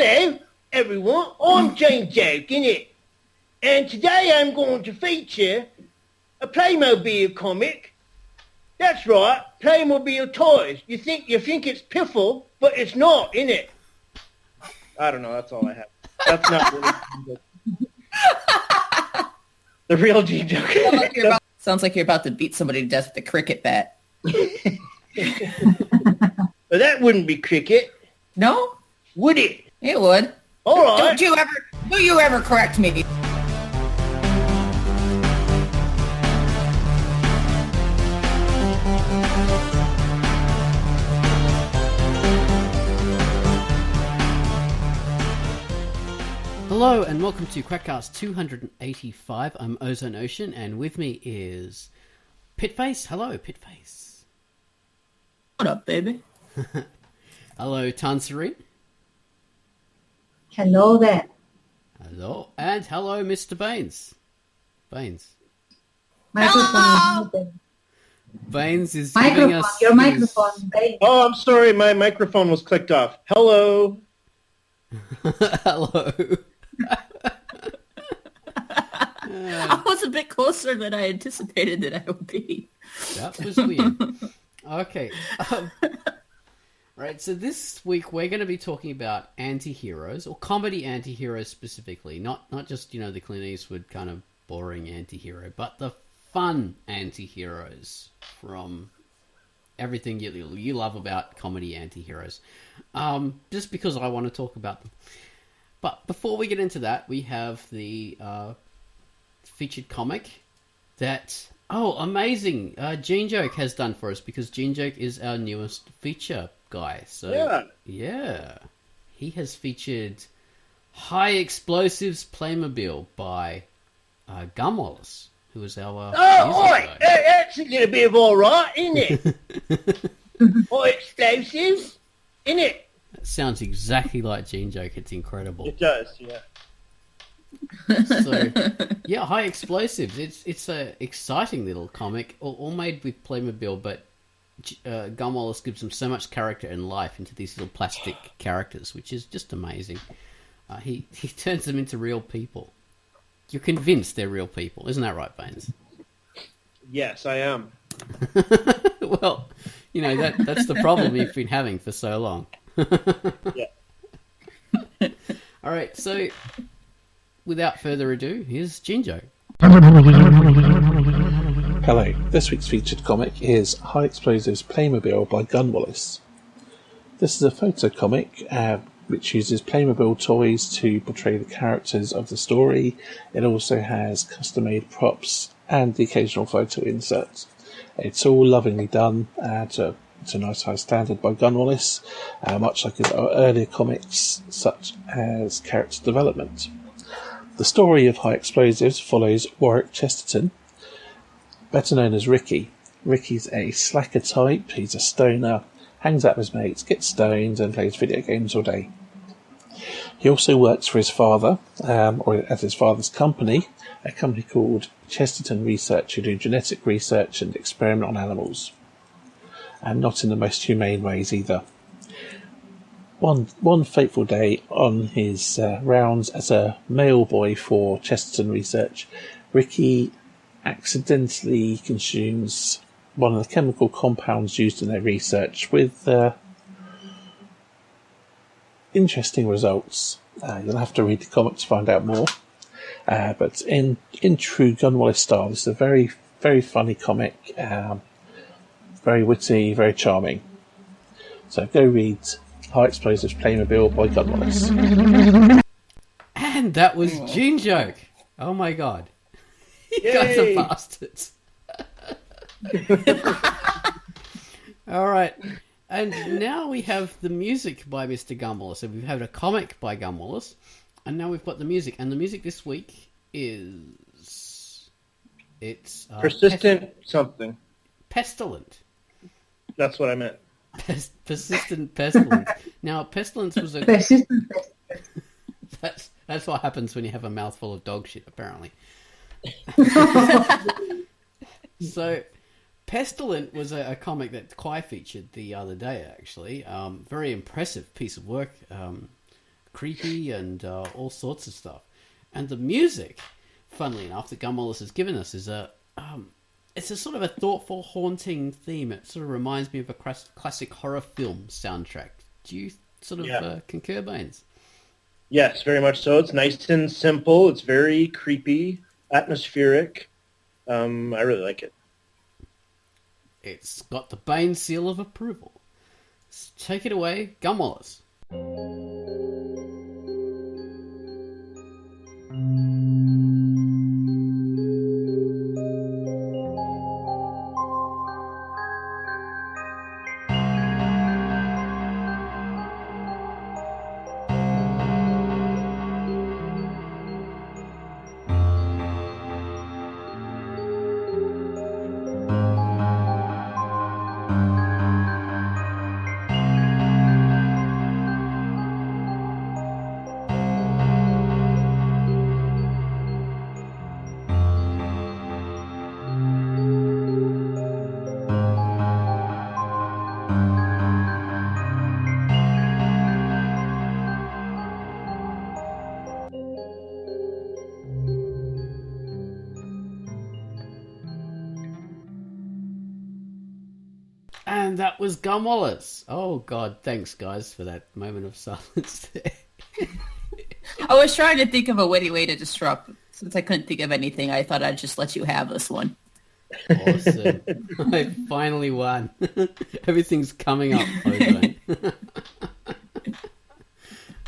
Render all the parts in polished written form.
Hello, everyone. I'm Drunkduck, innit? And today I'm going to feature a Playmobil comic. That's right, Playmobil toys. You think it's piffle, but it's not, innit? I don't know. That's all I have. That's not really the real Drunkduck. Sounds like you're about to beat somebody to death with a cricket bat. But that wouldn't be cricket, No? would it? It would. All right. Do you ever correct me? Hello and welcome to Crackcast 285. I'm Ozone Ocean and with me is Pitface. Hello, Pitface. What up, baby? Hello, Tanserine. Hello there. Hello. And hello, Mr. Baines. Baines. Microphone is open. Baines is giving Microphone, us your his- microphone, babe. Oh, I'm sorry. My microphone was clicked off. Hello. Hello. I was a bit closer than I anticipated that I would be. That was weird. Okay. Right, so this week we're going to be talking about anti-heroes, or comedy anti-heroes specifically. Not just, the Clint Eastwood kind of boring anti-hero, but the fun anti-heroes from everything you love about comedy anti-heroes. Just because I want to talk about them. But before we get into that, we have the featured comic that... Oh, amazing! Gene Joke has done for us, because Gene Joke is our newest feature guy. So yeah, he has featured High Explosives Playmobil by Gumwallace, who is our Alright, that's a little bit of alright, isn't it? Or explosives, innit? That sounds exactly like Gene Joke. It's incredible. It does, yeah. So yeah, High Explosives. It's a exciting little comic, all made with Playmobil, but Gumwallace gives them so much character and life into these little plastic characters, which is just amazing. He turns them into real people. You're convinced they're real people, isn't that right, Baines? Yes, I am. Well, that's the problem you've been having for so long. Yeah. All right, so without further ado, here's Jinjo. Hello, this week's featured comic is High Explosives Playmobil by Gunwallace. This is a photo comic which uses Playmobil toys to portray the characters of the story. It also has custom-made props and the occasional photo insert. It's all lovingly done to a nice high standard by Gunwallace, much like his earlier comics, such as character development. The story of High Explosives follows Warwick Chesterton, better known as Ricky. Ricky's a slacker type, he's a stoner, hangs out with his mates, gets stoned and plays video games all day. He also works for his father, or at his father's company, a company called Chesterton Research, who do genetic research and experiment on animals. And not in the most humane ways either. One fateful day on his rounds as a mailboy for Chesterton Research, Ricky accidentally consumes one of the chemical compounds used in their research with interesting results. You'll have to read the comic to find out more. But in true Gunwallace style, this is a very, very funny comic. Very witty, very charming. So go read High Explosives Playmobil by Gunwallace. And that was Gene Joke. Oh my god. You guys are bastards. Alright. And now we have the music by Mr. Gumwallace. So we've had a comic by Gumwallace, and now we've got the music. And the music this week is... It's... Persistent something. Pestilent. That's what I meant. Persistent pestilence. Now, pestilence was a... Persistent. That's what happens when you have a mouthful of dog shit, apparently. So, Pestilent was a comic that Kai featured the other day, actually. Very impressive piece of work. creepy and all sorts of stuff. And the music, funnily enough, that Gumwallace has given us is it's a sort of a thoughtful, haunting theme. It sort of reminds me of a classic horror film soundtrack. Do you sort of concur, Baines? Yes, very much so. It's nice and simple. It's very creepy, atmospheric. I really like it. It's got the Baines seal of approval. So take it away, Gumwallace. And that was Gumwallace. Oh, God, thanks, guys, for that moment of silence there. I was trying to think of a witty way to disrupt. Since I couldn't think of anything, I thought I'd just let you have this one. Awesome. I finally won. Everything's coming up, Ozone.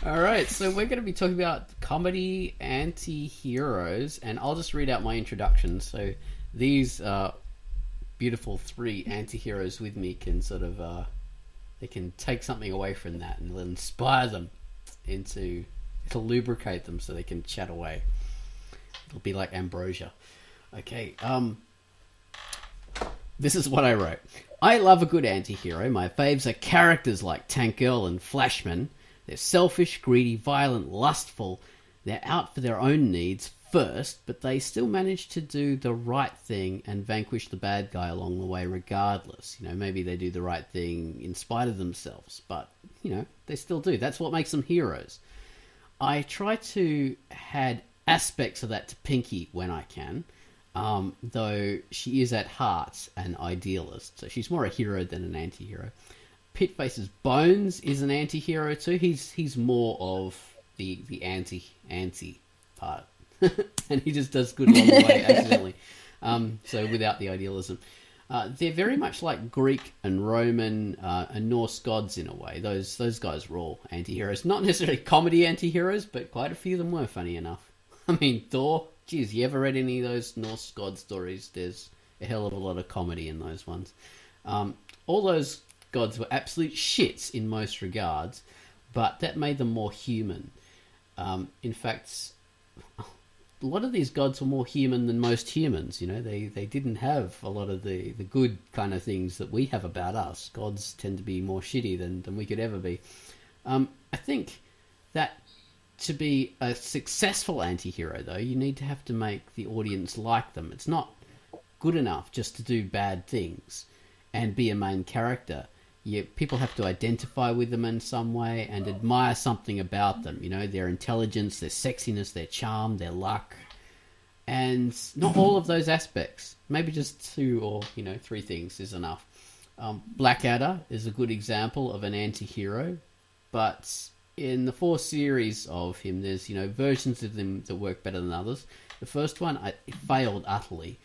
All right, so we're going to be talking about comedy anti-heroes, and I'll just read out my introduction. So these beautiful three anti-heroes with me can sort of they can take something away from that and inspire them into, it'll lubricate them so they can chat away. It'll be like ambrosia. Okay, this is what I wrote. I love a good anti-hero. My faves are characters like Tank Girl and Flashman. They're selfish, greedy, violent, lustful. They're out for their own needs first, but they still manage to do the right thing and vanquish the bad guy along the way regardless. You know, maybe they do the right thing in spite of themselves, but, you know, they still do. That's what makes them heroes. I try to add aspects of that to Pinky when I can, though she is at heart an idealist, so she's more a hero than an anti-hero. Pitface's Bones is an anti-hero too. He's more of the anti part. And he just does good along the way accidentally. So without the idealism. They're very much like Greek and Roman and Norse gods in a way. Those guys were all anti-heroes. Not necessarily comedy anti-heroes, but quite a few of them were, funny enough. I mean, Thor, geez, you ever read any of those Norse god stories? There's a hell of a lot of comedy in those ones. All those gods were absolute shits in most regards, but that made them more human. In fact, a lot of these gods were more human than most humans. You know, they didn't have a lot of the good kind of things that we have about us. Gods tend to be more shitty than we could ever be. I think that to be a successful anti-hero, though, you need to have to make the audience like them. It's not good enough just to do bad things and be a main character. People have to identify with them in some way and admire something about them. You know, their intelligence, their sexiness, their charm, their luck. And not all of those aspects. Maybe just 2 or, 3 things is enough. Blackadder is a good example of an anti-hero. But in the 4 series of him, there's, versions of them that work better than others. The first one, it failed utterly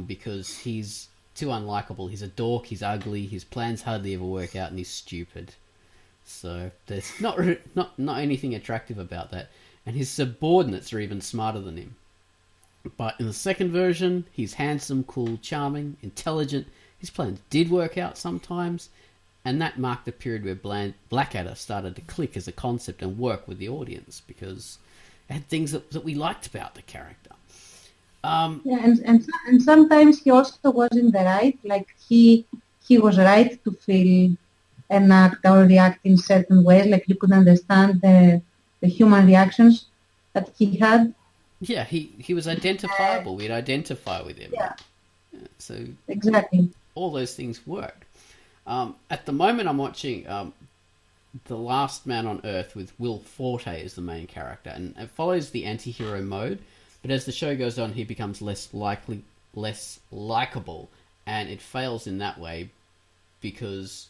because he's too unlikable. He's a dork, he's ugly, his plans hardly ever work out, and he's stupid. So there's not anything attractive about that. And his subordinates are even smarter than him. But in the second version, he's handsome, cool, charming, intelligent. His plans did work out sometimes, and that marked the period where Blackadder started to click as a concept and work with the audience, because it had things that we liked about the character. And sometimes he also was in the right, like he was right to feel and act or react in certain ways, like you could understand the human reactions that he had. Yeah, he was identifiable. We'd identify with him. Yeah. So exactly. All those things worked. At the moment I'm watching The Last Man on Earth with Will Forte as the main character, and it follows the anti-hero mode, but as the show goes on, he becomes less likable, and it fails in that way because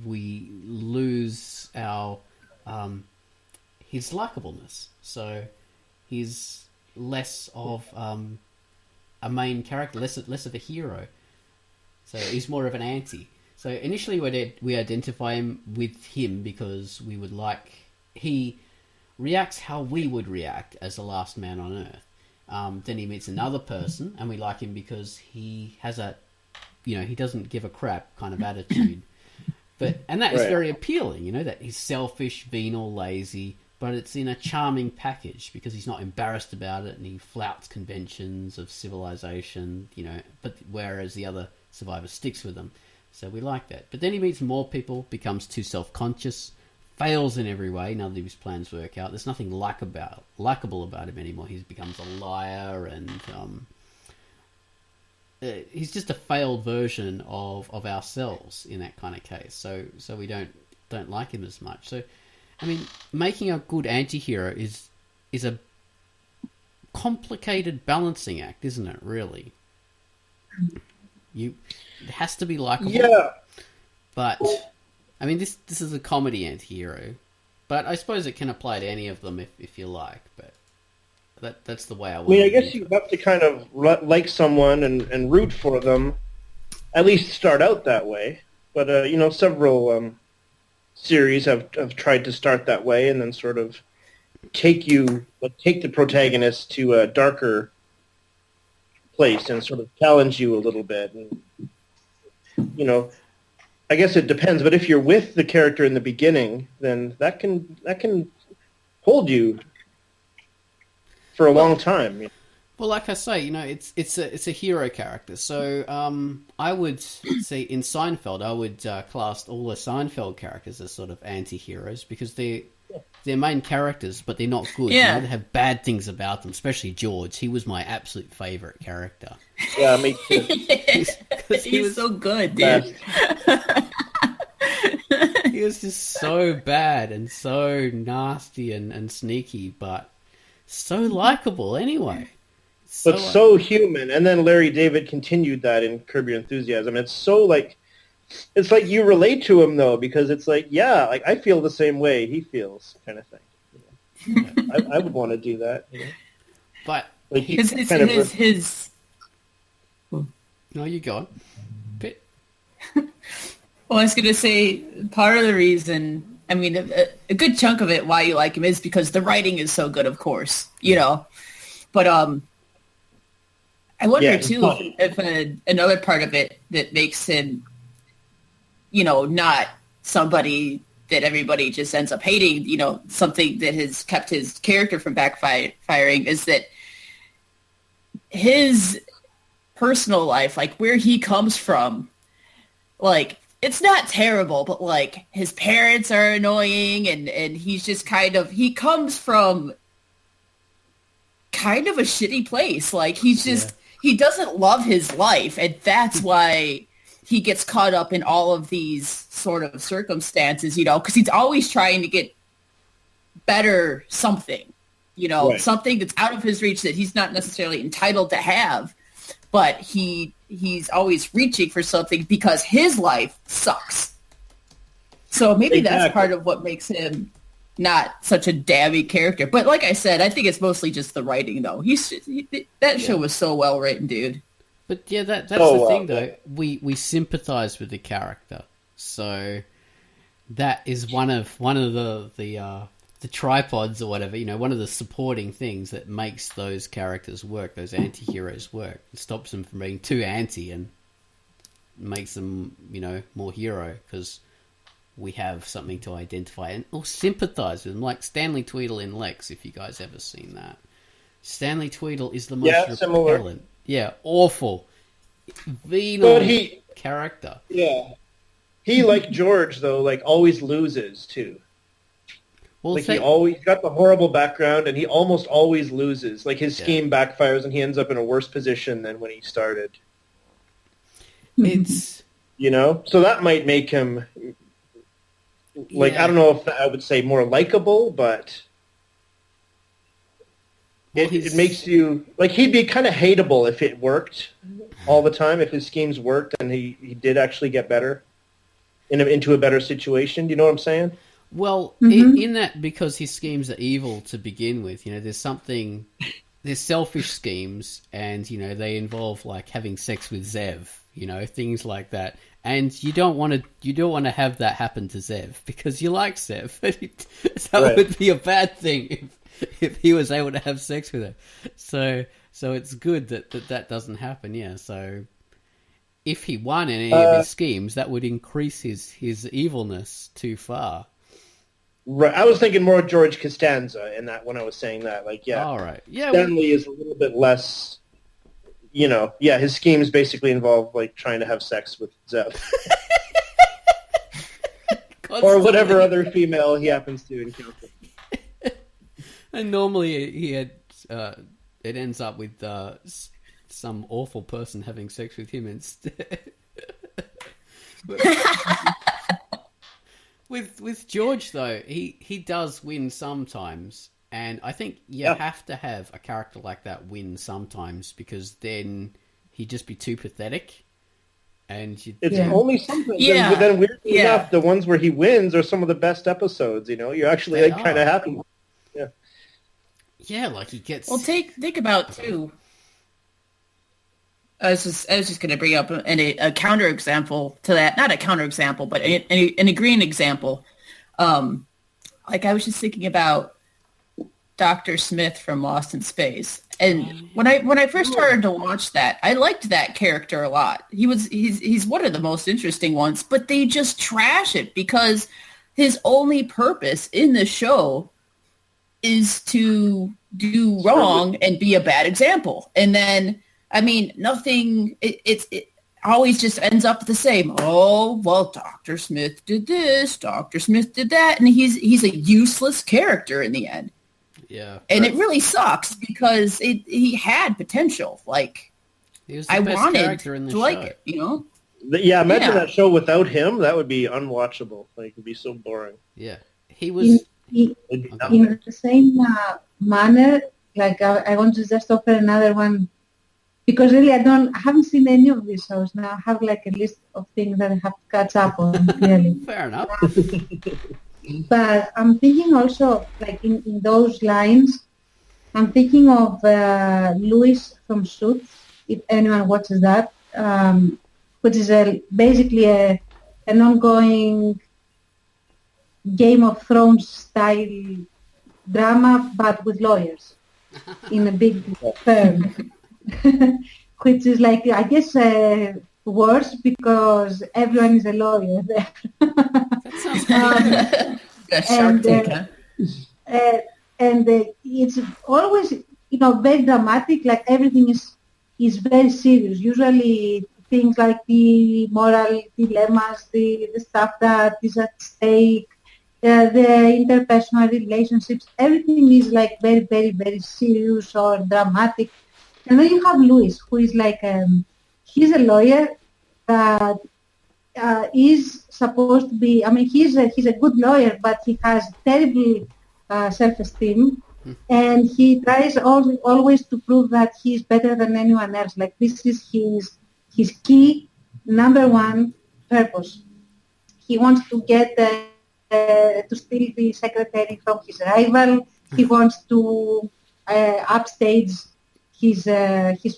we lose our his likableness. So he's less of a main character, less of a hero. So he's more of an anti. So initially we identify him with him because we would like... He reacts how we would react as the last man on Earth. Then he meets another person, and we like him because he has a... he doesn't give a crap kind of attitude. And that is very appealing, that he's selfish, venal, lazy, but it's in a charming package because he's not embarrassed about it and he flouts conventions of civilization, but whereas the other survivor sticks with them. So we like that. But then he meets more people, becomes too self-conscious, fails in every way, none of his plans work out. There's nothing likable about him anymore. He becomes a liar and he's just a failed version of ourselves in that kind of case. So we don't like him as much. So I mean, making a good anti-hero is a complicated balancing act, isn't it, really? It has to be likable. Yeah. But I mean, this is a comedy anti-hero. But I suppose it can apply to any of them if you like, but that's the way I want. I guess you have to kind of like someone and root for them, at least start out that way. But several series have tried to start that way and then sort of take the protagonist to a darker place and sort of challenge you a little bit. And, I guess it depends. But if you're with the character in the beginning, then that can hold you for a long time. Well, like I say, it's a hero character. So I would say in Seinfeld, I would class all the Seinfeld characters as sort of anti-heroes because they're main characters, but they're not good. Yeah. They have bad things about them, especially George. He was my absolute favorite character. Yeah, me too. He was so good, dude. He was just so bad and so nasty and sneaky, but so likable anyway. But so human. And then Larry David continued that in Curb Your Enthusiasm. It's like you relate to him though, because it's like, I feel the same way he feels, kind of thing. I would want to do that. But like his. No, you go on. Well, I was going to say part of the reason, I mean, a good chunk of it why you like him is because the writing is so good, of course, But I wonder too if another part of it that makes him, not somebody that everybody just ends up hating, something that has kept his character from backfiring is that his personal life, like where he comes from, like it's not terrible, but like his parents are annoying and he's just he comes from kind of a shitty place. Like he's just, he doesn't love his life, and that's why he gets caught up in all of these sort of circumstances, because he's always trying to get better something, something that's out of his reach that he's not necessarily entitled to have, but he's always reaching for something because his life sucks. So maybe that's part of what makes him not such a damning character. But like I said, I think it's mostly just the writing, though. That show was so well written, dude. But yeah, that's the thing, though. We sympathize with the character, so that is one of the tripods or whatever. One of the supporting things that makes those characters work, those anti-heroes work. It stops them from being too anti and makes them, more hero because we have something to identify or sympathize with them, like Stanley Tweedle in Lex, if you guys ever seen that. Stanley Tweedle is the most repellent. Yeah, awful. Venal character. Yeah. He, like George, though, like always loses, too. Well, like he always got the horrible background, and he almost always loses. Like his scheme backfires, and he ends up in a worse position than when he started. It's so that might make him like, I don't know if I would say more likable, but it makes you, like, he'd be kind of hateable if it worked all the time, if his schemes worked and he did actually get better, into a better situation. Do you know what I'm saying? Well, in that, because his schemes are evil to begin with, there's selfish schemes, and, they involve, like, having sex with Zev, things like that. And you don't want to have that happen to Zev, because you like Zev. That would be a bad thing if he was able to have sex with her. So it's good that doesn't happen, yeah. So if he won in any of his schemes, that would increase his evilness too far. Right, I was thinking more George Costanza in that when I was saying that. Like, yeah, all right, yeah, Stanley is a little bit less. His schemes basically involve, like, trying to have sex with Zev. Or whatever other female he happens to encounter. And normally it ends up with some awful person having sex with him instead. With George, though, he does win sometimes. And I think you have to have a character like that win sometimes, because then he'd just be too pathetic. And it's only something. Yeah. Then weirdly enough, the ones where he wins are some of the best episodes. You're actually kind of happy. Yeah. Yeah, like he gets. Well, think about too. I was just going to bring up a counter example to that. Not a counter example, but an agreeing example. Like, I was just thinking about Dr. Smith from Lost in Space. And when I first started to watch that, I liked that character a lot. He's one of the most interesting ones, but they just trash it because his only purpose in the show is to do wrong and be a bad example. And then, I mean, nothing, it always just ends up the same. Oh, well, Dr. Smith did this, Dr. Smith did that, and he's a useless character in the end. Yeah, and it really sucks because he had potential. Like, he was the best character in the show. Like it, Yeah, imagine that show without him. That would be unwatchable. Like, it'd be so boring. Yeah, he was in the same manner. Like, I want to just offer another one, because really I haven't seen any of these shows. Now I have, like, a list of things that I have to catch up on. Clearly, fair enough. But I'm thinking also, like, in those lines, I'm thinking of Louis from Suits, if anyone watches that, which is basically an ongoing Game of Thrones style drama, but with lawyers in a big firm, which is, like, I guess worse because everyone is a lawyer there. That sounds good. And it's always, very dramatic. Like, everything is very serious. Usually things like the moral dilemmas, the stuff that is at stake, the interpersonal relationships, everything is, like, very, very, very serious or dramatic. And then you have Louis, who is like, he's a lawyer that is supposed to be, I mean, he's a good lawyer, but he has terrible self-esteem, and he tries always to prove that he's better than anyone else. Like, this is his key, number one purpose. He wants to get to steal the secretary from his rival. He wants to upstage his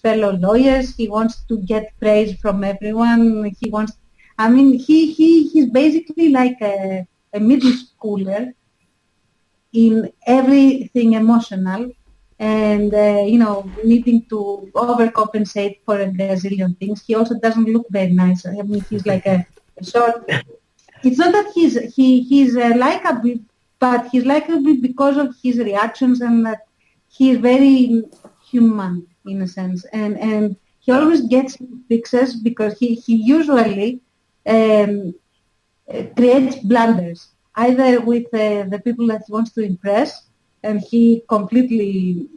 fellow lawyers. He wants to get praise from everyone. He's basically like a middle schooler in everything emotional, and needing to overcompensate for a gazillion things. He also doesn't look very nice. I mean, he's like a short. It's not that he's likable, but he's likable because of his reactions, and that he is very human in a sense, and he always gets fixes because he usually creates blunders, either with the people that he wants to impress, and he completely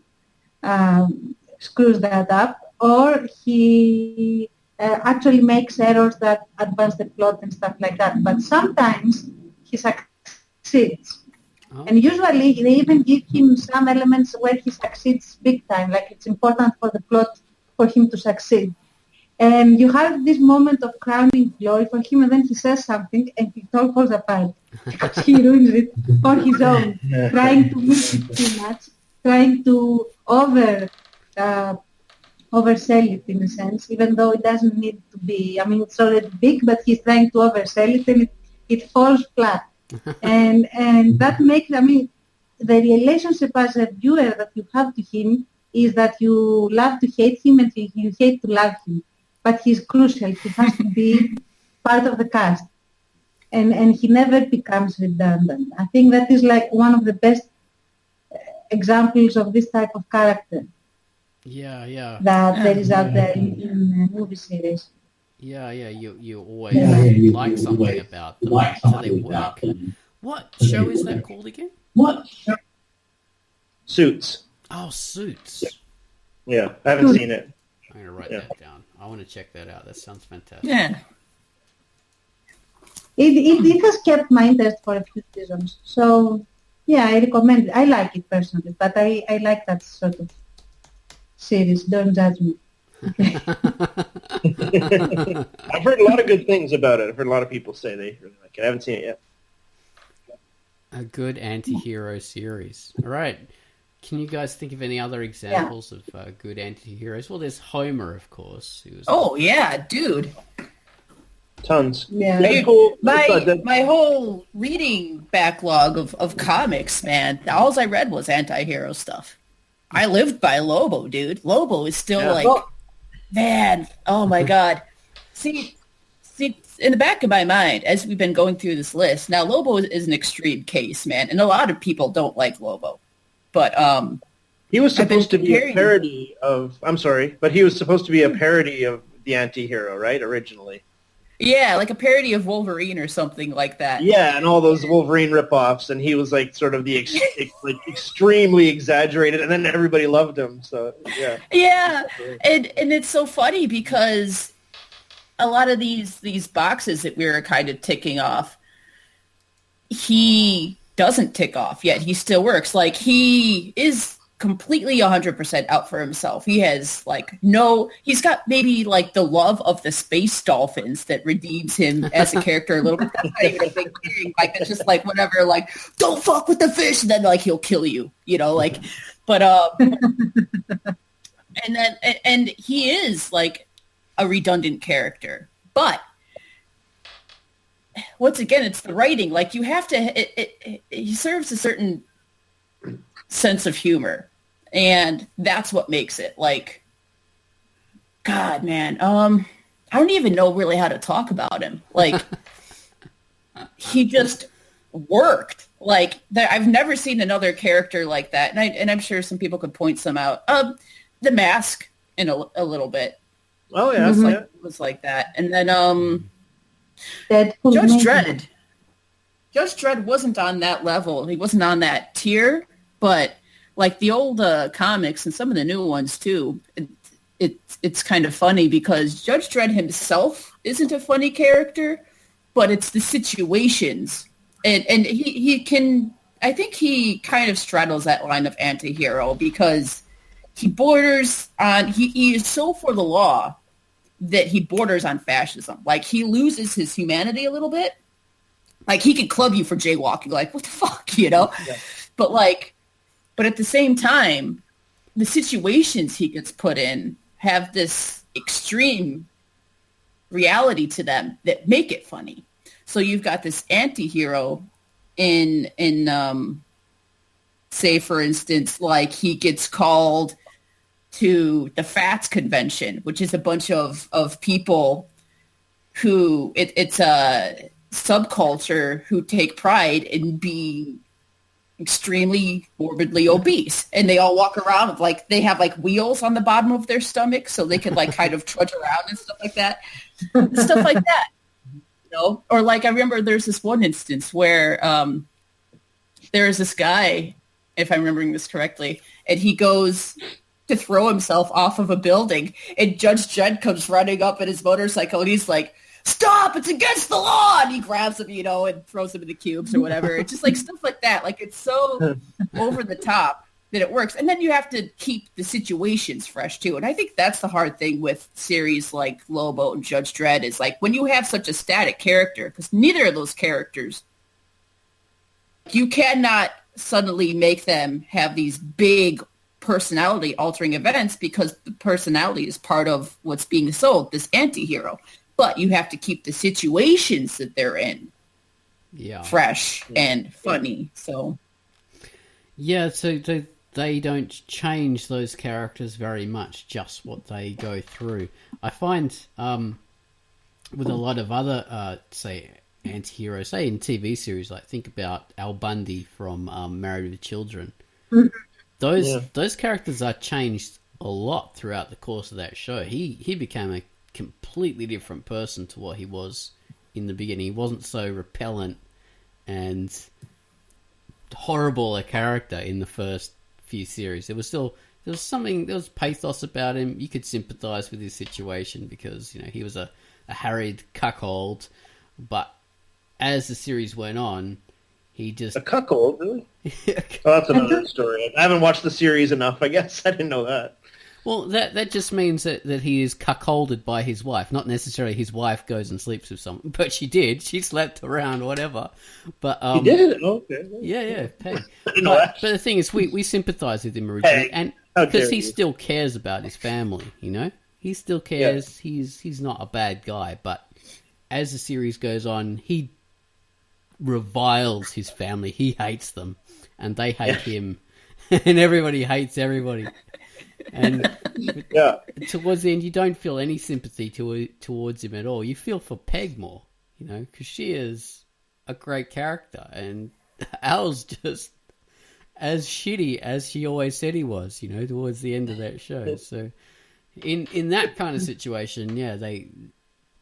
screws that up, or he actually makes errors that advance the plot and stuff like that. But sometimes his succeeds. Oh. And usually they even give him some elements where he succeeds big time, like it's important for the plot for him to succeed. And you have this moment of crowning glory for him, and then he says something, and it all falls apart because he ruins it on his own, trying to mix it too much, trying to oversell it in a sense, even though it doesn't need to be. I mean, it's already big, but he's trying to oversell it, and it falls flat. and that makes, I mean, the relationship as a viewer that you have to him is that you love to hate him and you hate to love him. But he's crucial. He has to be part of the cast. And he never becomes redundant. I think that is like one of the best examples of this type of character. Yeah. That there is out there in movie series. Yeah. You always like something about them until they work. What show is that called again? Suits. Oh, Suits. Yeah, I haven't seen it. I'm going to write that down. I want to check that out. That sounds fantastic. Yeah. It has kept my interest for a few seasons. So, yeah, I recommend it. I like it personally, but I like that sort of series. Don't judge me. I've heard a lot of good things about it. I've heard a lot of people say they really like it. I haven't seen it yet. A good anti-hero series. All right. Can you guys think of any other examples of good anti-heroes? Well, there's Homer, of course. Oh, yeah, dude. Tons. Yeah. Deadpool, My whole reading backlog of comics, man, all I read was anti-hero stuff. I lived by Lobo, dude. Lobo is still man, oh my God. See, in the back of my mind, as we've been going through this list, now Lobo is an extreme case, man, and a lot of people don't like Lobo. But he was supposed to be a parody of. I'm sorry, but he was supposed to be a parody of the anti-hero, right? Originally. Yeah, like a parody of Wolverine or something like that. Yeah, and all those Wolverine ripoffs, and he was like sort of the extremely exaggerated, and then everybody loved him. So yeah. Yeah, and it's so funny because a lot of these boxes that we were kind of ticking off, he doesn't tick off yet. He still works. Like, he is completely 100% out for himself. He has he's got maybe like the love of the space dolphins that redeems him as a character a little bit. That's not even a big thing. Like, it's just like whatever, like, don't fuck with the fish, and then like he'll kill you, like, but and he is like a redundant character, but once again, it's the writing. Like, you have to, he serves a certain sense of humor, and that's what makes it, like, God, man, I don't even know really how to talk about him. Like, he just worked. Like, I've never seen another character like that, and I'm sure some people could point some out. The Mask in a little bit. Oh yeah, was like that, and then Deadpool Judge Dredd. Judge Dredd wasn't on that level. He wasn't on that tier, but like the old comics and some of the new ones too, it's kind of funny because Judge Dredd himself isn't a funny character, but it's the situations. And he can, I think he kind of straddles that line of anti-hero because he borders on, he is so for the law that he borders on fascism. Like, he loses his humanity a little bit. Like, he could club you for jaywalking. Like, what the fuck, Yeah. But at the same time, the situations he gets put in have this extreme reality to them that make it funny. So you've got this anti-hero in say, for instance, like, he gets called to the FATS convention, which is a bunch of people who, it's a subculture who take pride in being extremely morbidly obese. And they all walk around with, like, they have, like, wheels on the bottom of their stomach so they can, like, kind of trudge around and stuff like that. Stuff like that. Or, like, I remember there's this one instance where there is this guy, if I'm remembering this correctly, and he goes to throw himself off of a building, and Judge Dredd comes running up in his motorcycle, and he's like, stop, it's against the law, and he grabs him, and throws him in the cubes or whatever. It's just like stuff like that. Like it's so over the top that it works. And then you have to keep the situations fresh too. And I think that's the hard thing with series like Lobo and Judge Dredd is like when you have such a static character, because neither of those characters, you cannot suddenly make them have these big personality altering events because the personality is part of what's being sold, this anti-hero. But you have to keep the situations that they're in fresh and funny. So they don't change those characters very much, just what they go through. I find with a lot of other say anti-heroes, say in TV series, like think about Al Bundy from Married with Children. Those characters are changed a lot throughout the course of that show. He became a completely different person to what he was in the beginning. He wasn't so repellent and horrible a character in the first few series. There was pathos about him. You could sympathize with his situation because he was a harried cuckold, but as the series went on, he just... A cuckold, really? Oh, that's another story. I haven't watched the series enough, I guess. I didn't know that. Well, that just means that he is cuckolded by his wife. Not necessarily his wife goes and sleeps with someone, but she did. She slept around, whatever. But he did? Okay. Yeah, Peg. But the thing is, we sympathise with him originally, and because he still cares about his family, he still cares. Yeah. He's not a bad guy, but as the series goes on, he reviles his family. He hates them, and they hate him, and everybody hates everybody. And towards the end, you don't feel any sympathy towards him at all. You feel for Peg more, because she is a great character, and Al's just as shitty as she always said he was, towards the end of that show. So, in that kind of situation,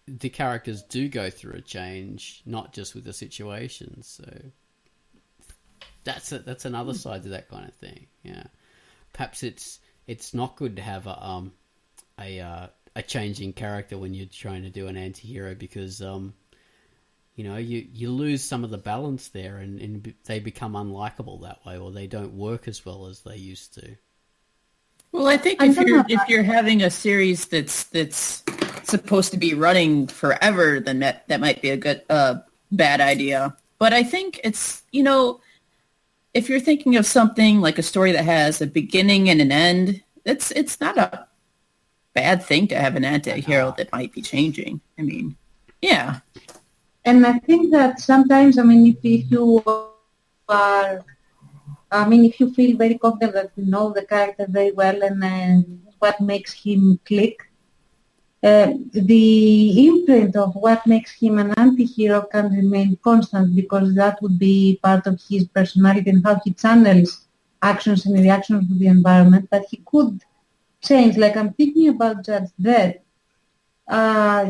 the characters do go through a change, not just with the situation. So that's another side to that kind of thing. Yeah, perhaps it's not good to have a changing character when you're trying to do an anti-hero because you lose some of the balance there and they become unlikable that way, or they don't work as well as they used to. Well, I think if you're having a series that's supposed to be running forever, then that might be a good bad idea. But I think it's if you're thinking of something like a story that has a beginning and an end, it's not a bad thing to have an anti-hero that might be changing. I mean, yeah. And I think that sometimes, if you are, if you feel very confident that you know the character very well and what makes him click, the imprint of what makes him an anti-hero can remain constant because that would be part of his personality and how he channels actions and reactions to the environment. But he could change. Like I'm thinking about Judge Dredd.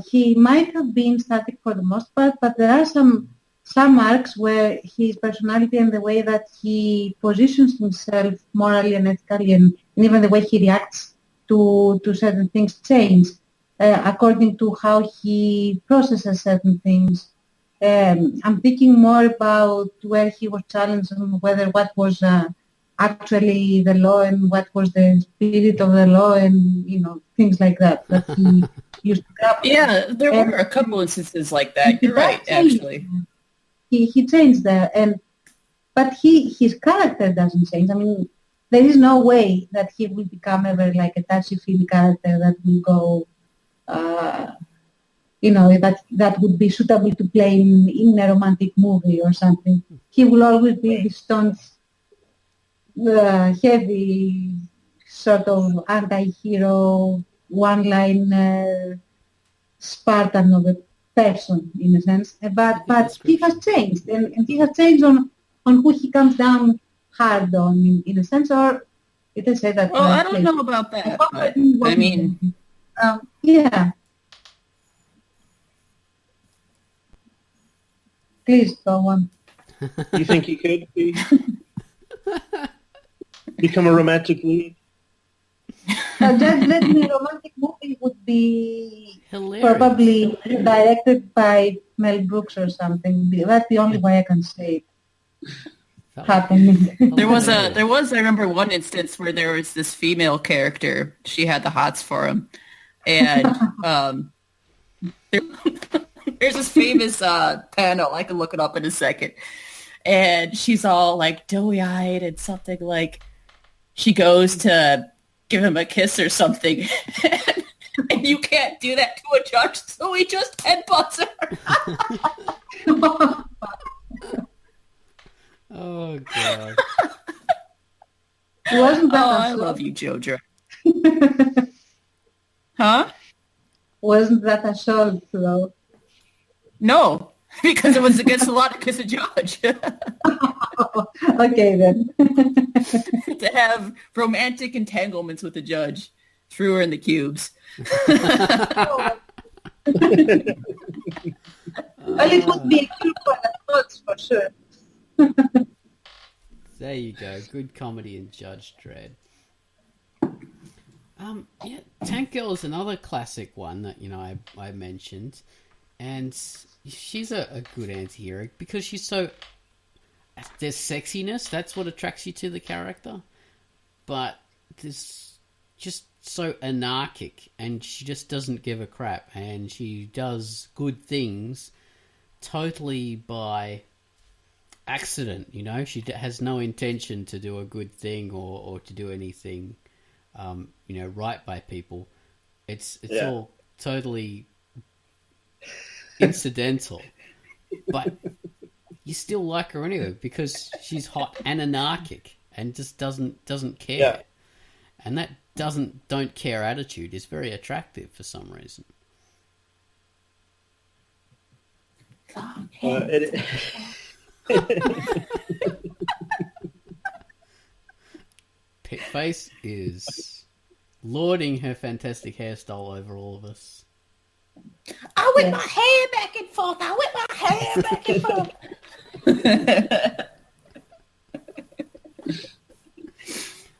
He might have been static for the most part, but there are some arcs where his personality and the way that he positions himself morally and ethically and even the way he reacts to certain things change. According to how he processes certain things. I'm thinking more about where he was challenged on whether what was actually the law and what was the spirit of the law and, things like that he used to grapple. Yeah, there were a couple instances like that. You're right, actually. He changed there, but his character doesn't change. There is no way that he will become ever like a touchy-feely character that will go that would be suitable to play in a romantic movie or something. He will always be the staunch, heavy sort of anti-hero, one-line Spartan of a person in a sense. But he has changed, and he has changed on who he comes down hard on in a sense, or it is say that. Well, I don't know about that. But, yeah. Please go on. You think he could become a romantic lead? Judge Dredd in a romantic movie would be Hilarious. probably directed by Mel Brooks or something. That's the only way I can say it happening. There was, I remember one instance where there was this female character. She had the hots for him. And there's this famous panel. I can look it up in a second. And she's all like doughy-eyed and something like she goes to give him a kiss or something. And you can't do that to a judge, so he just headbutts her. Oh, God. Wasn't that I love you, Jojo. Huh? Wasn't that assault, though? No, because it was against the law to kiss a judge. Okay, then. To have romantic entanglements with a judge. Threw her in the cubes. Well, it would be a cute for the thoughts, for sure. There you go. Good comedy in Judge Dredd. Yeah, Tank Girl is another classic one that, I mentioned. And she's a good anti-hero because she's so... There's sexiness, that's what attracts you to the character. But there's just so anarchic, and she just doesn't give a crap. And she does good things totally by accident, She has no intention to do a good thing or to do anything, right by people. It's all totally incidental, but you still like her anyway because she's hot and anarchic and just doesn't care. Yeah. And that don't care attitude is very attractive for some reason. Pitface is lording her fantastic hairstyle over all of us. I whip my hair back and forth. I whip my hair back and forth.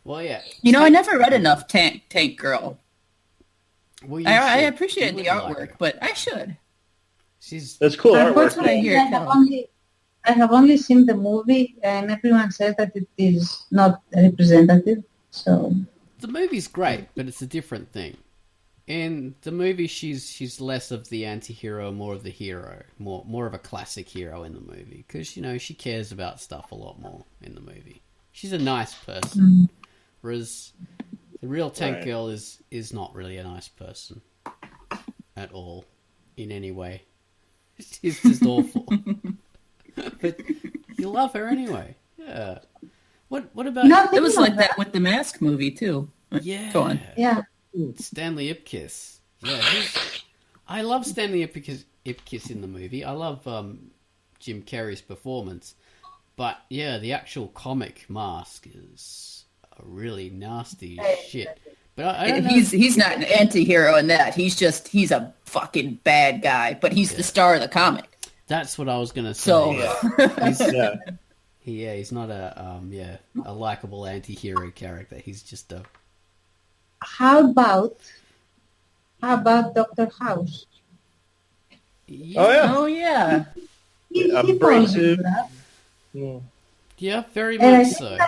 Well, yeah. I never read enough Tank Girl. Well, I appreciate the artwork, but I should. That's cool artwork. Unfortunately, I have only seen the movie, and everyone says that it is not representative. So the movie's great, but it's a different thing. In the movie, she's less of the anti-hero, more of the hero, more of a classic hero in the movie because she cares about stuff a lot more in the movie. She's a nice person, whereas the real Tank Girl is not really a nice person at all in any way. She's just awful. But you love her anyway. Yeah. What about... It was like that with the Mask movie, too. Yeah. Go on. Yeah. Stanley Ipkiss. Yeah. I love Stanley Ipkiss in the movie. I love Jim Carrey's performance. But, yeah, the actual comic Mask is a really nasty shit. But I don't know. He's not an anti-hero in that. He's a fucking bad guy. But he's the star of the comic. That's what I was going to say. So, he's not a likable anti-hero character. He's just a... How about Dr. House? Yeah. Oh yeah. He falls into that. Yeah, very much so.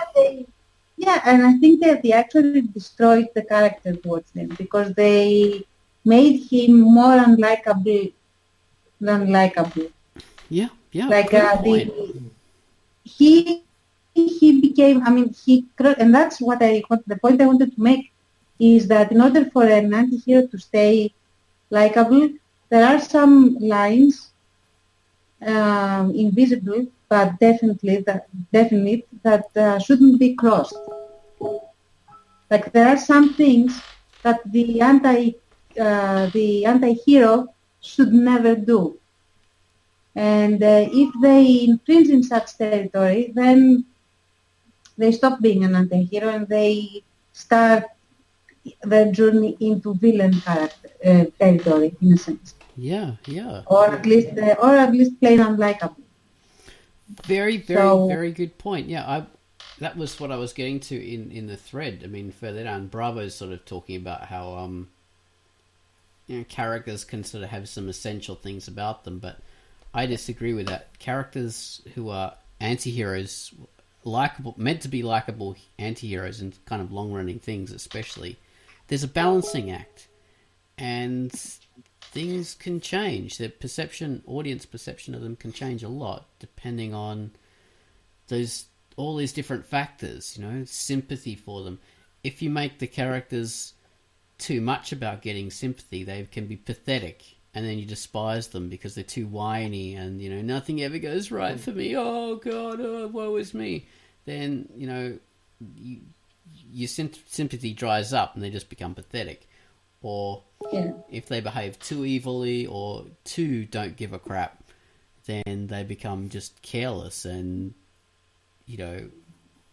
And I think that they actually destroyed the character towards him because they made him more unlikable than likable. Yeah. Like he became. And that's what the point I wanted to make is that in order for an anti-hero to stay likable, there are some lines invisible, but definite that shouldn't be crossed. Like there are some things that the anti-hero should never do. And if they infringe in such territory, then they stop being an anti-hero and they start their journey into villain territory, in a sense. Yeah. Or at least plain unlikable. Very good point. Yeah, that was what I was getting to in the thread. I mean, further down, Bravo's sort of talking about how characters can sort of have some essential things about them, but I disagree with that. Characters who are anti-heroes, likable, meant to be likable anti-heroes and kind of long-running things especially, there's a balancing act, and things can change. Their audience perception of them can change a lot depending on all these different factors, sympathy for them. If you make the characters too much about getting sympathy, they can be pathetic, and then you despise them because they're too whiny and, nothing ever goes right for me. Oh, God, woe is me. Then, your sympathy dries up and they just become pathetic. Or if they behave too evilly or too don't give a crap, then they become just careless and,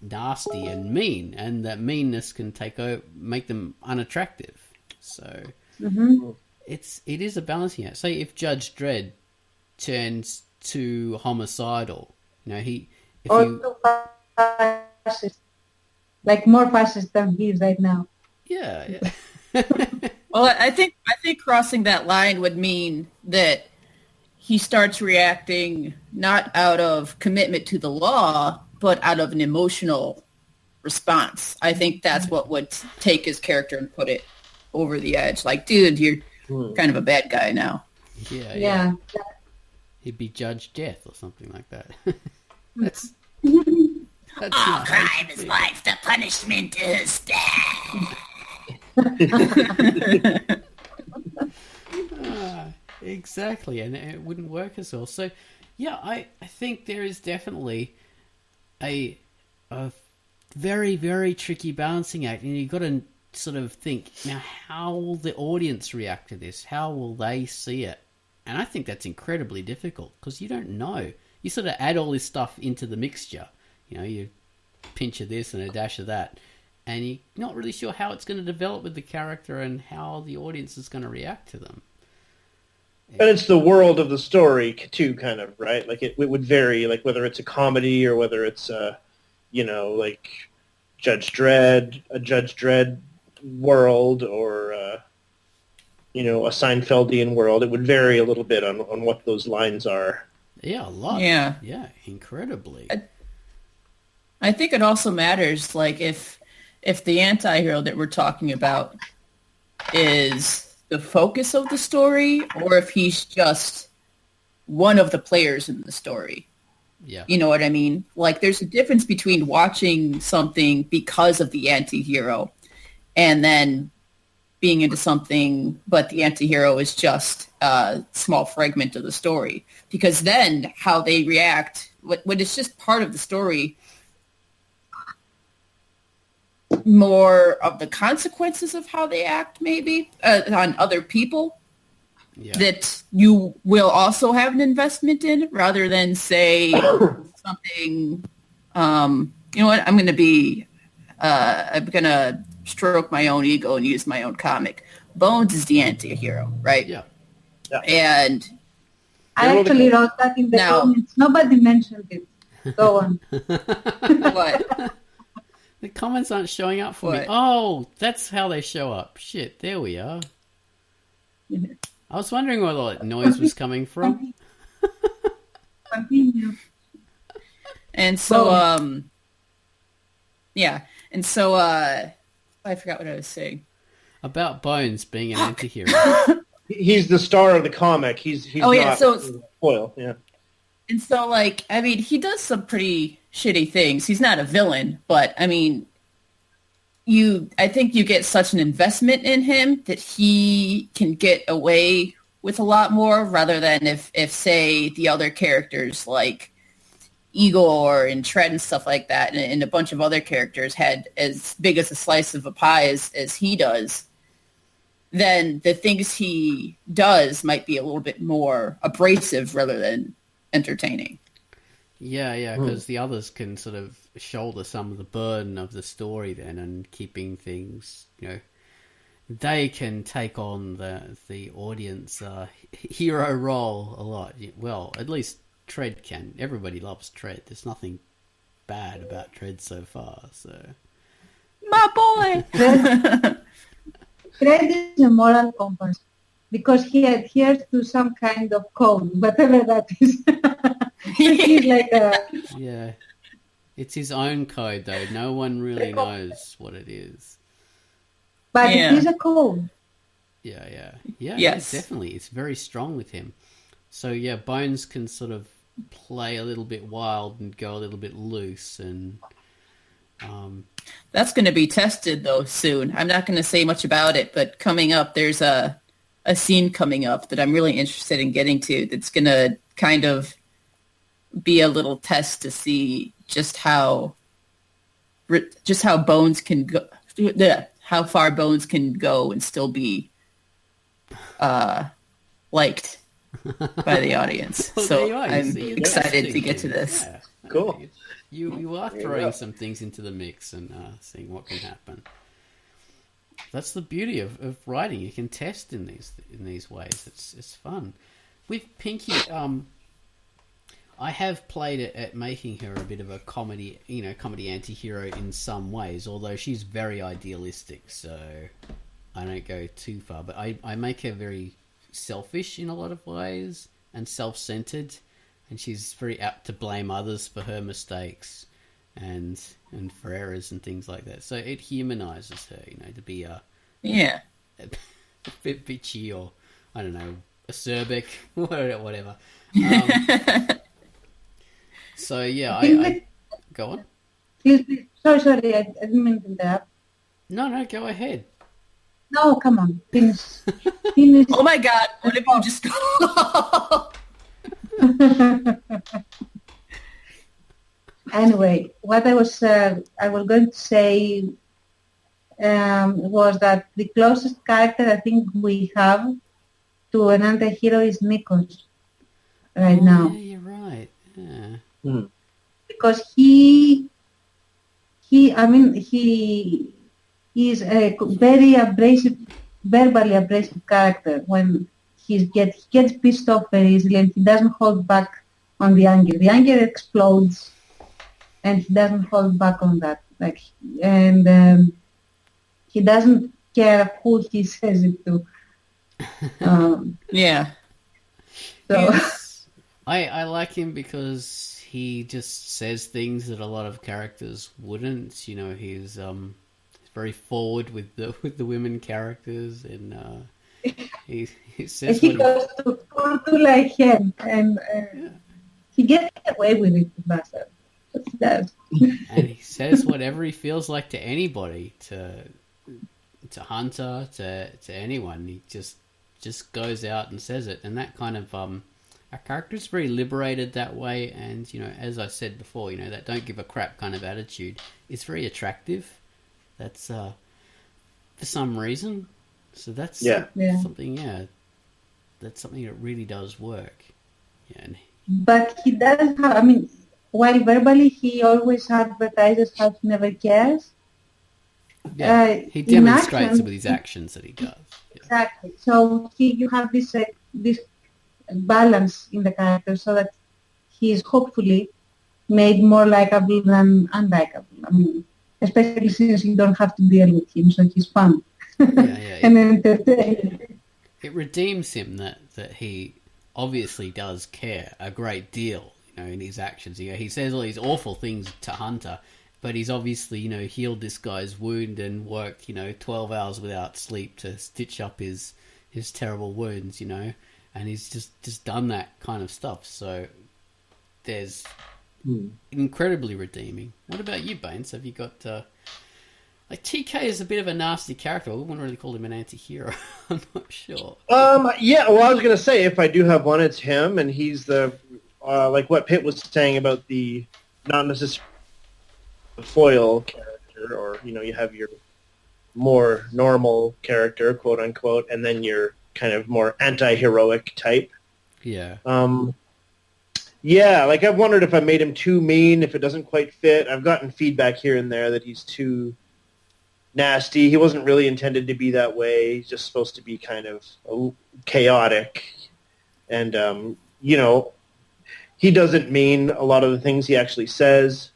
nasty and mean. And that meanness can make them unattractive. So it is a balancing act. Say if Judge Dredd turns too homicidal, Too fascist. Like more fascist than he is right now. Yeah. Well, I think crossing that line would mean that he starts reacting not out of commitment to the law, but out of an emotional response. I think that's what would take his character and put it over the edge. Like, dude, you're kind of a bad guy now. Yeah. He'd be Judge Death or something like that. That's all crime is life. The punishment is death. Exactly, and it wouldn't work as well. So, yeah, I think there is definitely a very, very tricky balancing act, and you've got to sort of think, now, how will the audience react to this? How will they see it? And I think that's incredibly difficult, because you don't know. You sort of add all this stuff into the mixture. You pinch of this and a dash of that, and you're not really sure how it's going to develop with the character and how the audience is going to react to them. And it's the world of the story too, kind of, right? Like it would vary, like whether it's a comedy or whether it's like a Judge Dredd world, or a Seinfeldian world. It would vary a little bit on what those lines are. Yeah, a lot. Yeah, incredibly. I think it also matters, like if the anti-hero that we're talking about is the focus of the story, or if he's just one of the players in the story. Yeah. You know what I mean? Like, there's a difference between watching something because of the anti-hero and then being into something, but the anti-hero is just a small fragment of the story. Because then how they react, when it's just part of the story, more of the consequences of how they act, maybe, on other people, that you will also have an investment in, rather than, say, something, you know what, I'm going to stroke my own ego and use my own comic. Bones is the anti-hero, right? Yeah. And I actually wrote that in the comments. Nobody mentioned it. Go on. What? The comments aren't showing up for me. Oh, that's how they show up. Shit, there we are. I was wondering where all that noise was coming from. Continue. And so, yeah. And so, I forgot what I was saying. About Bones being an anti-hero. He's the star of the comic. He's not foil. Yeah. And so, like, I mean, he does some pretty shitty things. He's not a villain, but, I mean, I think you get such an investment in him that he can get away with a lot more, rather than if say, the other characters, like Igor and Tread and stuff like that, and a bunch of other characters had as big as a slice of a pie as he does, then the things he does might be a little bit more abrasive rather than entertaining. Yeah, because the others can sort of shoulder some of the burden of the story then, and keeping things, they can take on the audience hero role a lot. Well, at least Tread can. Everybody loves Tread. There's nothing bad about Dredd so far. So My boy. Fred is a moral compass because he adheres to some kind of code, whatever that is. He's like a... yeah, it's his own code though. No one really knows what it is. But Yeah. it is a code. Yeah, Yes. definitely. It's very strong with him. So yeah, Bones can sort of play a little bit wild and go a little bit loose, and That's going to be tested though soon. I'm not going to say much about it, but coming up, there's a scene coming up that I'm really interested in getting to. That's going to kind of be a little test to see just how Bones can go, how far Bones can go and still be liked by the audience. Well, there So you are. I'm See, you're excited testing to get to things. this. Yeah. Cool. You are throwing some things into the mix and seeing what can happen. That's the beauty of writing. You can test in these ways. It's fun. With Pinky, I have played it at making her a bit of a comedy anti-hero in some ways, although she's very idealistic, so I don't go too far. But I make her very selfish in a lot of ways and self-centered, and she's very apt to blame others for her mistakes and for errors and things like that. So it humanizes her, to be a bit bitchy, or I don't know, acerbic, whatever. So yeah, I go on. Please, sorry, I didn't mean to interrupt. No, go ahead. No, come on, finish. Oh my God! What if you just go? Anyway, what I was going to say was that the closest character I think we have to an anti-hero is Nikos right now. Yeah, you're right. Yeah. Because he is a very abrasive, verbally abrasive character. When he gets pissed off very easily, and he doesn't hold back on the anger. The anger explodes, and he doesn't hold back on that. He doesn't care who he says it to. Yeah. So I like him because he just says things that a lot of characters wouldn't. He's very forward with the women characters, and he says he goes to like him, and he gets away with it, the bastard. But he does. And he says whatever he feels like to anybody, to Hunter, to anyone. He just goes out and says it, and that kind of our character's very liberated that way, and as I said before, that don't give a crap kind of attitude is very attractive. That's for some reason. So that's something. Yeah, that's something that really does work. Yeah. But he does have. I mean, while verbally he always advertises how he never cares. Yeah, he demonstrates it with his actions that he does. Yeah. Exactly. So you have this balance in the character, so that he is hopefully made more likable than unlikable. I mean, especially since you don't have to deal with him, so he's fun and entertaining. It redeems him that he obviously does care a great deal, in his actions. He says all these awful things to Hunter, but he's obviously, healed this guy's wound and worked, 12 hours without sleep to stitch up his terrible wounds, and he's just done that kind of stuff. So there's incredibly redeeming. What about you, Baines? Have you got TK is a bit of a nasty character. We wouldn't really call him an anti-hero. I'm not sure. Yeah, well, I was going to say, if I do have one, it's him, and he's the, like what Pitt was saying about the not necessarily foil character, or, you have your more normal character, quote unquote, and then your kind of more anti-heroic type. Yeah. Yeah, like I've wondered if I made him too mean, if it doesn't quite fit. I've gotten feedback here and there that he's too nasty. He wasn't really intended to be that way. He's just supposed to be kind of chaotic. And, he doesn't mean a lot of the things he actually says.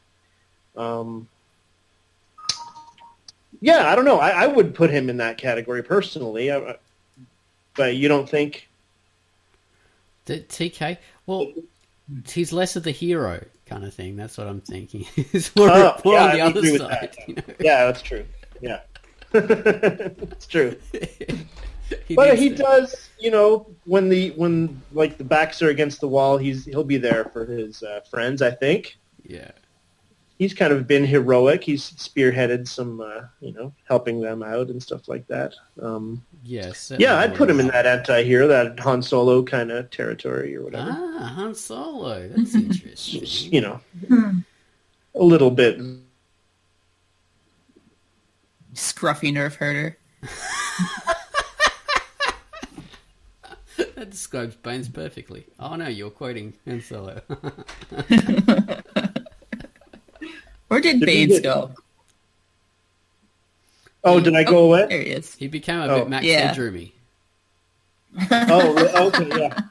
Yeah, I don't know. I would put him in that category personally, but you don't think? TK? Well, he's less of the hero kind of thing. That's what I'm thinking. He's more, more on the other side. You know? Yeah, that's true. Yeah. It's true. But he does, you know, when like the backs are against the wall, he'll be there for his friends, I think. Yeah. He's kind of been heroic. He's spearheaded some, you know, helping them out and stuff like that. Yes. Yeah, I'd put him in that anti-hero, that Han Solo kind of territory or whatever. Ah, Han Solo. That's interesting. You know, a little bit. Scruffy nerf herder. That describes Baines perfectly. Oh no, you're quoting Han Solo. Where did Baines go? Oh, did I go away? There he is. He became a bit Max Headroomy. Oh, okay, yeah.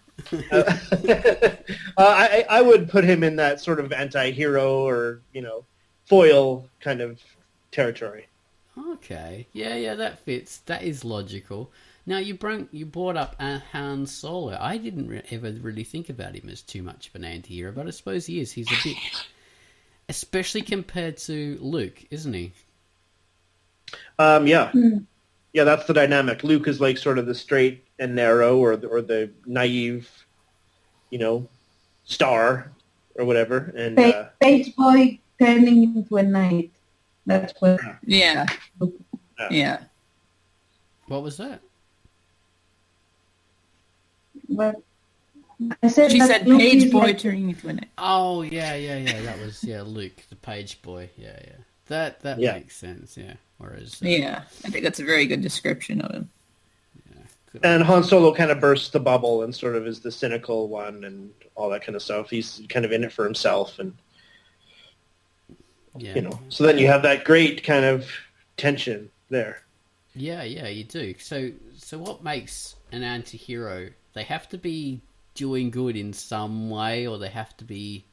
I would put him in that sort of anti-hero or, you know, foil kind of territory. Okay. Yeah, that fits. That is logical. Now, you brought up Han Solo. I didn't ever really think about him as too much of an anti-hero, but I suppose he is. He's a bit... Especially compared to Luke, isn't he? Yeah. Yeah, that's the dynamic. Luke is like sort of the straight and narrow or the naive, you know, star or whatever. And page boy turning into a knight. That's what... Yeah. Yeah. What was that? Well, I said she that said Luke page is boy like... turning into a knight. Oh, yeah. That was, Luke, the page boy. Yeah. That makes sense, yeah. Whereas... yeah, I think that's a very good description of him. Yeah, and Han Solo kind of bursts the bubble and sort of is the cynical one and all that kind of stuff. He's kind of in it for himself and, you know. So then you have that great kind of tension there. Yeah, you do. So what makes an anti-hero? They have to be doing good in some way, or they have to be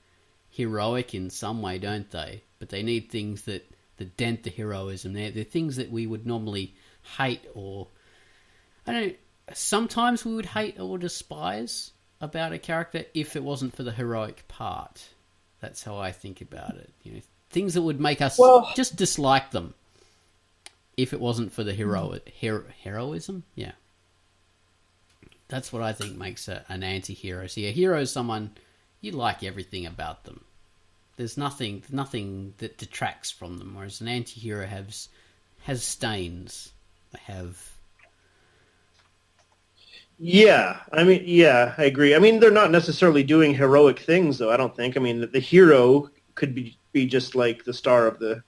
heroic in some way, don't they? But they need things that dent the heroism. They're things that we would normally hate, or I don't know, sometimes we would hate or despise about a character if it wasn't for the heroic part. That's how I think about it. You know, things that would make us just dislike them if it wasn't for the heroism. Yeah. That's what I think makes an anti-hero. See, a hero is someone you like everything about them. There's nothing that detracts from them, whereas an anti-hero has stains. They have... Yeah, I mean, yeah, I agree. I mean, they're not necessarily doing heroic things, though, I don't think. I mean, the hero could be just like the star of the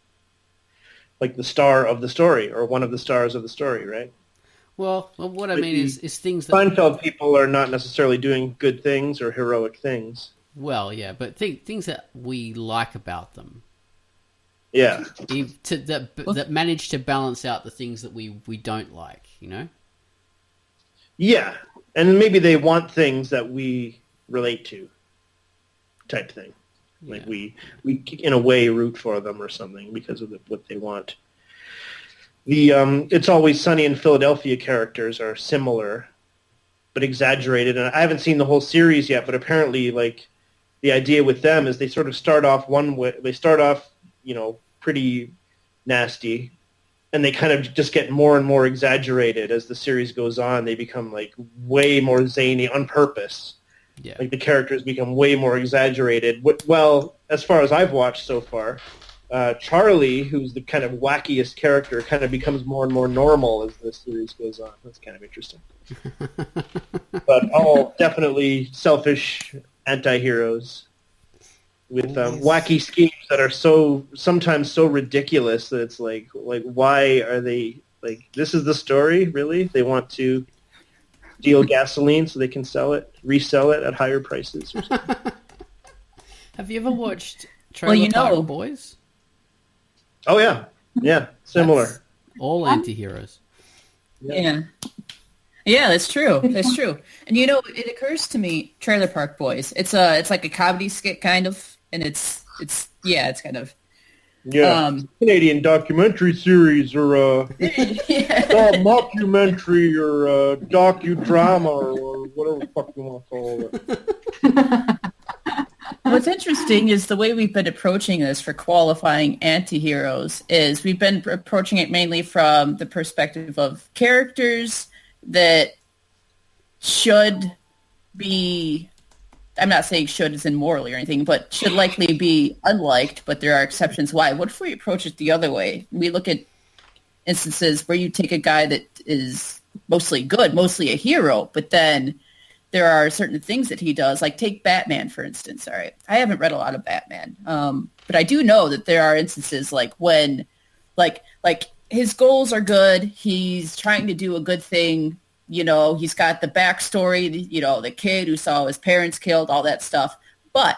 story, or one of the stars of the story, right? Well what I mean is things that... Seinfeld people are not necessarily doing good things or heroic things. Well, yeah, but things that we like about them. Yeah. That manage to balance out the things that we don't like, you know? Yeah, and maybe they want things that we relate to, type thing. Yeah. Like we in a way root for them or something because of what they want. The It's Always Sunny in Philadelphia characters are similar, but exaggerated. And I haven't seen the whole series yet, but apparently, like, the idea with them is they sort of start off one way. They start off, you know, pretty nasty, and they kind of just get more and more exaggerated as the series goes on. They become like way more zany on purpose. Yeah. Like the characters become way more exaggerated. Well, as far as I've watched so far, Charlie, who's the kind of wackiest character, kind of becomes more and more normal as the series goes on. That's kind of interesting. But all definitely selfish anti-heroes with wacky schemes that are sometimes so ridiculous that it's like why are they, like, this is the story, really? They want to deal gasoline so they can resell it at higher prices or something. Have you ever watched Trailer Park Boys? Oh, yeah, similar. That's all anti-heroes. Yeah, that's true. That's true. And you know, it occurs to me, Trailer Park Boys. It's like a comedy skit kind of, and it's kind of Yeah, Canadian documentary series or mockumentary or docudrama or whatever the fuck you want to call it. What's interesting is the way we've been approaching this for qualifying anti-heroes is we've been approaching it mainly from the perspective of characters that should be, I'm not saying should as in morally or anything, but should likely be unliked, but there are exceptions why. What if we approach it the other way? We look at instances where you take a guy that is mostly good, mostly a hero, but then there are certain things that he does, like take Batman, for instance. All right. I haven't read a lot of Batman, but I do know that there are instances like when, like his goals are good. He's trying to do a good thing. You know, he's got the backstory, you know, the kid who saw his parents killed, all that stuff. But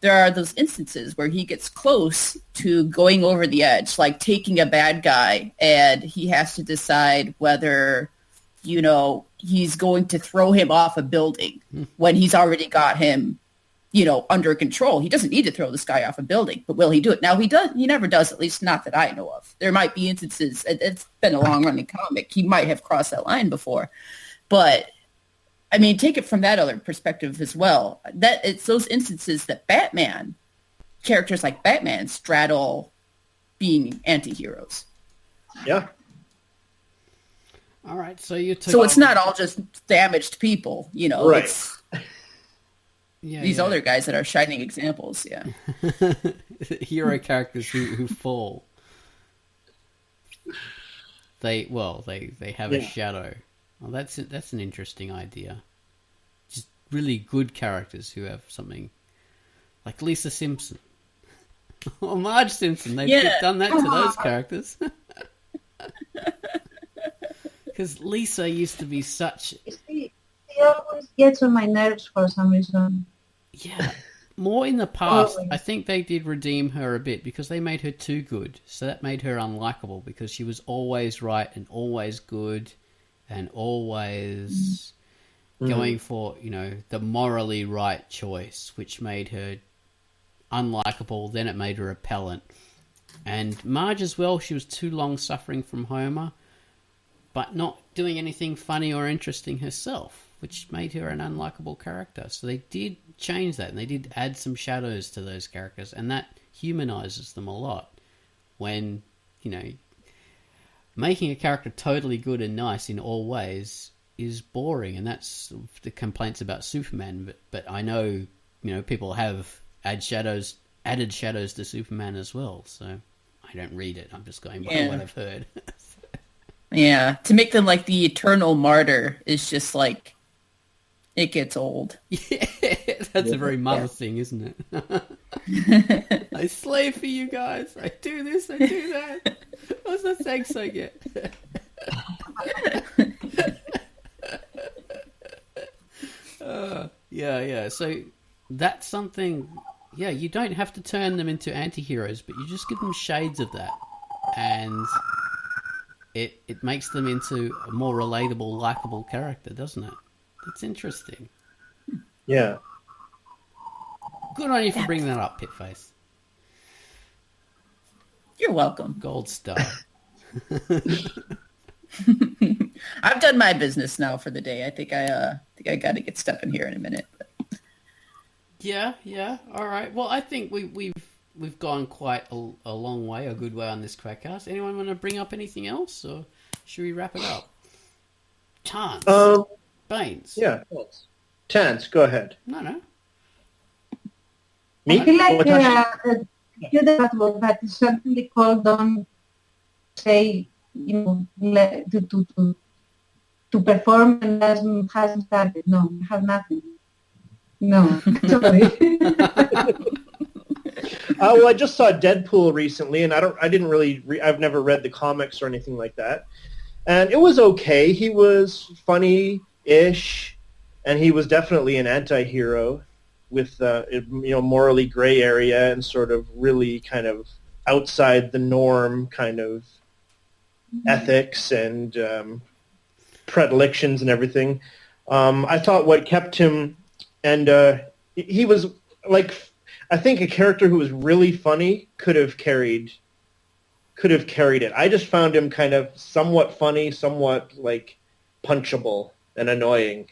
there are those instances where he gets close to going over the edge, like taking a bad guy, and he has to decide whether, you know, he's going to throw him off a building when he's already got him, you know, under control. He doesn't need to throw this guy off a building, but will he do it? Now, he never does, at least not that I know of. There might be instances, it's been a long-running comic, he might have crossed that line before. But, I mean, take it from that other perspective as well. That it's those instances that Batman, characters like Batman, straddle being anti-heroes. Yeah. All right, so you took... So it's not all just damaged people, you know. Right. It's these other guys that are shining examples, yeah. Hero characters who fall. They have a shadow. Well, that's an interesting idea. Just really good characters who have something... Like Lisa Simpson. Or Marge Simpson. They've done that to those characters. Because Lisa used to be such... She always gets on my nerves for some reason. Yeah. More in the past, Always. I think they did redeem her a bit because they made her too good. So that made her unlikable because she was always right and always good and always going for, you know, the morally right choice, which made her unlikable. Then it made her repellent. And Marge as well, she was too long suffering from Homer, but not doing anything funny or interesting herself, which made her an unlikable character. So they did change that, and they did add some shadows to those characters, and that humanizes them a lot. When, you know, making a character totally good and nice in all ways is boring, and that's the complaints about Superman. But I know, you know, people have added shadows to Superman as well, so I don't read it. I'm just going by what I've heard. Yeah, to make them like the eternal martyr is just like, it gets old. Yeah, that's a very mother thing, isn't it? I slave for you guys. I do this, I do that. What's the thanks I get? Yeah. So that's something... Yeah, you don't have to turn them into anti-heroes, but you just give them shades of that. And... It makes them into a more relatable, likable character, doesn't it? It's interesting. Yeah. Good on you for bringing that up, Pitface. You're welcome. Gold star. I've done my business now for the day. I think I got to get stepping here in a minute. But... Yeah. All right. Well, I think we've gone quite a long way, a good way on this Crackcast. Anyone want to bring up anything else, or should we wrap it up? Chance. Baines. Yeah. Chance, go ahead. No. Me? I feel like you that is certainly called on, say, you know, to perform and hasn't started. No, I have nothing. No, sorry. Well, I just saw Deadpool recently, and I've never read the comics or anything like that. And it was okay. He was funny-ish, and he was definitely an anti-hero with, morally gray area and sort of really kind of outside the norm kind of ethics and predilections and everything. I thought what kept him, and he was like... I think a character who was really funny could have carried it. I just found him kind of somewhat funny, somewhat like punchable and annoying.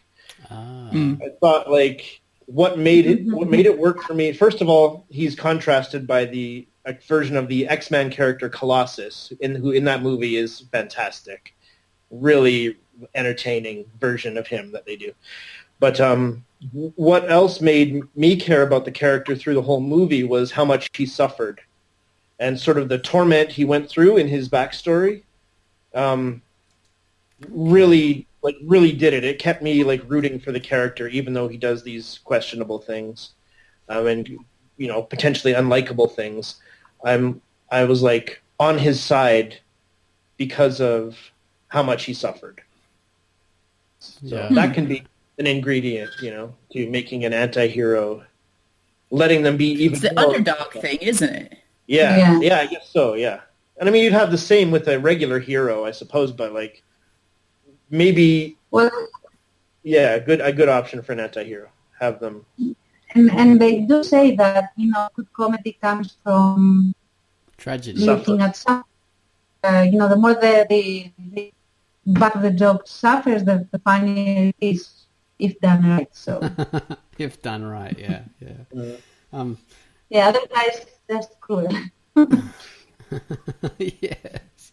I thought like what made it work for me. First of all, he's contrasted by the version of the X-Men character Colossus, who in that movie is fantastic, really entertaining version of him that they do. But what else made me care about the character through the whole movie was how much he suffered, and sort of the torment he went through in his backstory. Really did it. It kept me like rooting for the character, even though he does these questionable things, and potentially unlikable things. I was like on his side because of how much he suffered. So that can be an ingredient, to making an anti-hero, letting them be even. It's the more underdog thing, isn't it? Yeah, I guess so. Yeah, and I mean you'd have the same with a regular hero, I suppose, but like maybe a good option for an anti-hero. Have them. And they do say that good comedy comes from tragedy. Looking at suffering. The more the butt of the joke suffers, the funnier it is if done right. So if done right, yeah. Otherwise that's cruel. Yes.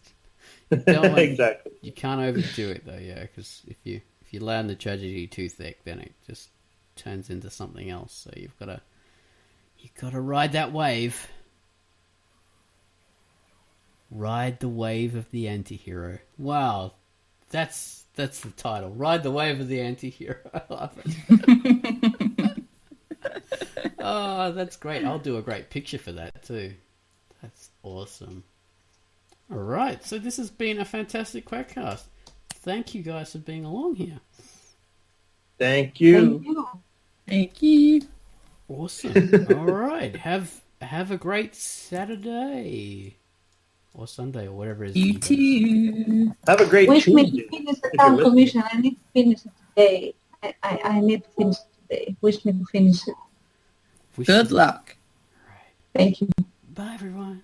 Exactly. You can't overdo it though, because if you land the tragedy too thick, then it just turns into something else. So you've got to ride that wave. Ride the wave of the anti-hero. Wow, that's the title. Ride the wave of the anti-hero. I love it. Oh, that's great. I'll do a great picture for that too. That's awesome. All right, so this has been a fantastic Quackcast. Thank you guys for being along here. Thank you. Thank you. Awesome. All right, have a great Saturday or Sunday or whatever it is. You too. Have a great Wish me Tuesday. to finish the town commission. I need to finish it today. I need to finish it today. Wish me to finish it. Good luck. All right. Thank you. Bye, everyone.